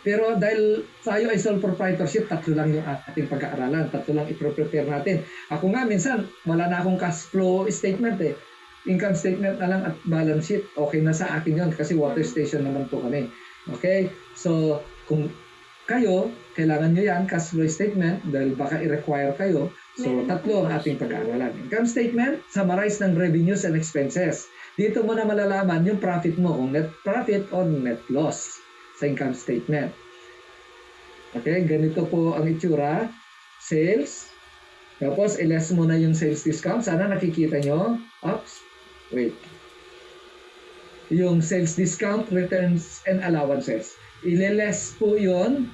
Pero dahil tayo ay sole proprietorship, 3 lang yung ating pag-aaralan, 3 lang i-prepare natin. Ako nga minsan, wala na akong cash flow statement eh. Income statement na lang at balance sheet, okay na sa akin yun kasi water station naman po kami. Okay? So, kung kayo, kailangan nyo yan, cash flow statement, dahil baka i-require kayo. So, 3 ang ating pag-aaralan. Income statement, summarize ng revenues and expenses. Dito mo na malalaman yung profit mo, kung net profit or net loss sa income statement. Okay, ganito po ang itsura. Sales. Tapos, i-less mo na yung sales discount. Sana nakikita nyo. Oops. Wait. Yung sales discount, returns, and allowances. I-less po yun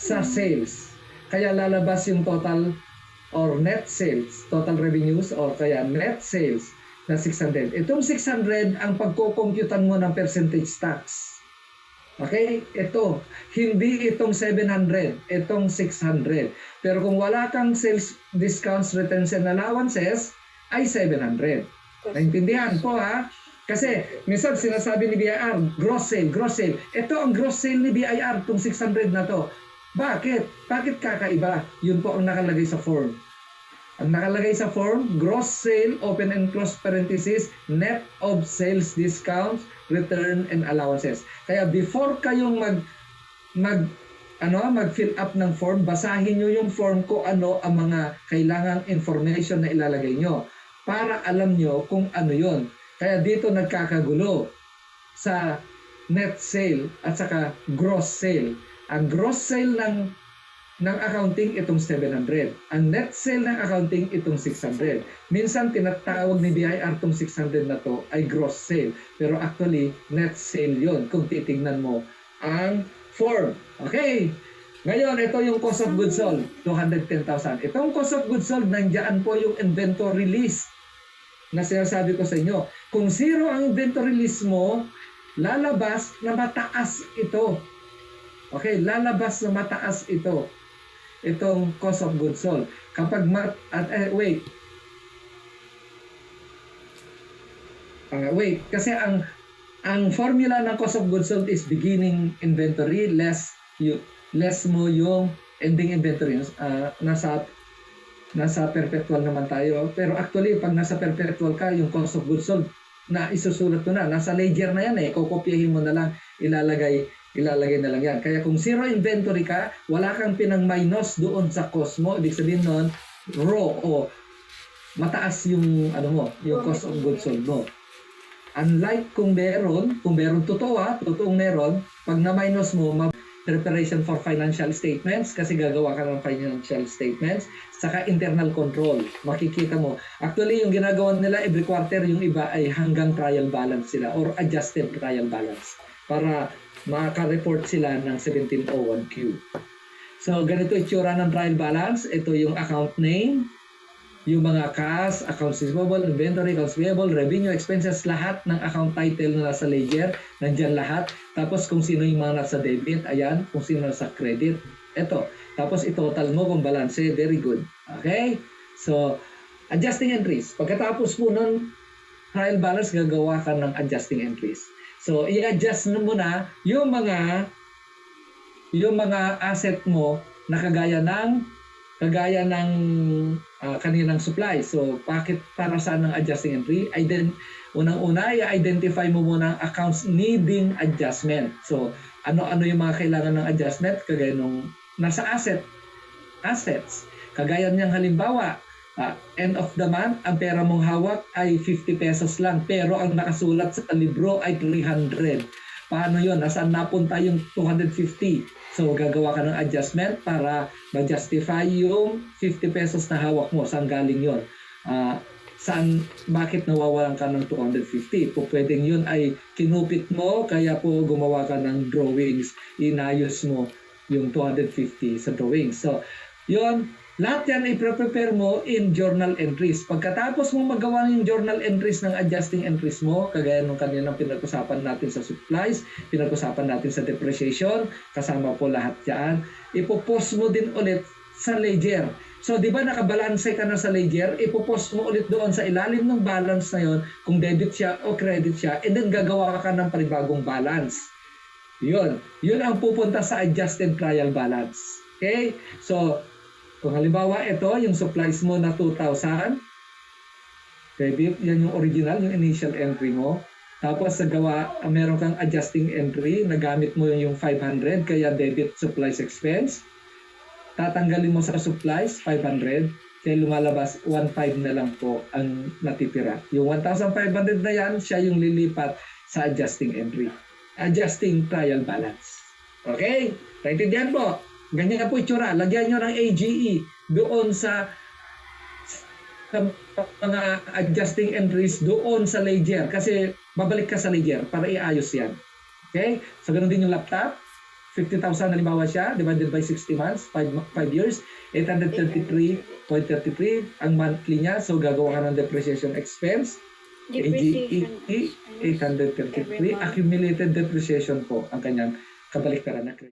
sa sales. Kaya lalabas yung total or net sales, total revenues, or kaya net sales na 600. Itong 600 ang pagkukomputan mo ng percentage tax. Okay? Ito. Hindi itong 700. Itong 600. Pero kung wala kang sales discounts, returns, and allowances, ay 700. Naintindihan po ha? Kasi minsan sinasabi ni BIR, gross sale, gross sale. Ito ang gross sale ni BIR, itong 600 na to. Bakit? Bakit kakaiba? Yun po ang nakalagay sa form. Ang nakalagay sa form, gross sale, open and close parenthesis, net of sales discounts, return, and allowances. Kaya before kayong mag-fill up ng form, basahin nyo yung form ko ano ang mga kailangang information na ilalagay nyo para alam nyo kung ano yon. Kaya dito nagkakagulo sa net sale at saka gross sale. Ang gross sale ng accounting itong 700. Ang net sale ng accounting itong 600. Minsan tinatawag ni BIR itong 600 na to ay gross sale. Pero actually, net sale yon kung titignan mo ang form. Okay. Ngayon, ito yung cost of goods sold, 210,000. Itong cost of goods sold, nandiyan po yung inventory list na sinasabi ko sa inyo. Kung 0 ang inventory list mo, lalabas na mataas ito. Okay, lalabas na mataas ito. Itong cost of goods sold. Kapag wait, kasi ang formula ng cost of goods sold is beginning inventory less mo yung ending inventory. Nasa perpetual naman tayo. Pero actually, pag nasa perpetual ka, yung cost of goods sold na isusulat mo na. Nasa ledger na yan eh. Kukopyahin mo na lang, ilalagay na lang yan. Kaya kung 0 inventory ka, wala kang pinang-minus doon sa cost mo. Ibig sabihin nun, raw o mataas yung yung cost of goods sold mo. Unlike kung meron totoong meron, pag na-minus mo, preparation for financial statements kasi gagawa ka ng financial statements, saka internal control. Makikita mo. Actually, yung ginagawa nila every quarter, yung iba ay hanggang trial balance sila or adjusted trial balance para maka-report sila ng 1701Q. So, ganito itsura ng trial balance. Ito yung account name, yung mga cash, accounts receivable, inventory, accounts payable, revenue, expenses, lahat ng account title na nasa ledger, nandyan lahat. Tapos kung sino yung mga nasa debit, ayan, kung sino nasa credit, ito. Tapos i-total mo kung balance, very good. Okay? So, adjusting entries. Pagkatapos po ng trial balance, gagawa ka ng adjusting entries. So, i-adjust mo na yung mga asset mo na kagaya ng kaninang supply. So, bakit para saan ng adjusting entry? Unang-una, i-identify mo muna ang accounts needing adjustment. So, ano-ano yung mga kailangan ng adjustment? Kagaya nung nasa assets. Kagaya niyang halimbawa, end of the month, ang pera mong hawak ay 50 pesos lang. Pero ang nakasulat sa libro ay 300. Paano yun? Nasaan napunta yung 250? So, gagawa ka ng adjustment para ma-justify yung 50 pesos na hawak mo. Saan galing yun? Bakit nawawalan ka ng 250? Po pwedeng yun ay kinupit mo, kaya po gumawa ka ng drawings. Inayos mo yung 250 sa drawings. So, yun. Lahat yan ay prepare mo in journal entries. Pagkatapos mo magawa yung journal entries ng adjusting entries mo, kagaya nung kaninang pinag-usapan natin sa supplies, pinag-usapan natin sa depreciation, kasama po lahat yan, ipopost mo din ulit sa ledger. So, di ba nakabalanse ka na sa ledger, ipopost mo ulit doon sa ilalim ng balance na yon, kung debit siya o credit siya, and then gagawa ka ng panibagong balance. Yun ang pupunta sa adjusted trial balance. Okay? So, kung halimbawa ito, yung supplies mo na 2,000, debit, yan yung original, yung initial entry mo. Tapos sa gawa, meron kang adjusting entry, nagamit mo yung 500, kaya debit supplies expense. Tatanggalin mo sa supplies, 500, kaya lumalabas 1,500 na lang po ang natitira. Yung 1,500 na yan, siya yung lilipat sa adjusting entry. Adjusting trial balance. Okay? Naintindihan po? Ganyan po itsura. Lagyan nyo ng AGE doon sa mga adjusting entries doon sa ledger kasi babalik ka sa ledger para iayos yan. Okay? So, ganun din yung laptop. 50,000 halimbawa siya, divided by 60 months, 5 years, 833.33 ang monthly niya. So, gagawa ka ng depreciation expense. Depreciation AGE 833. Accumulated depreciation po ang kanyang kabaliktaran na credit.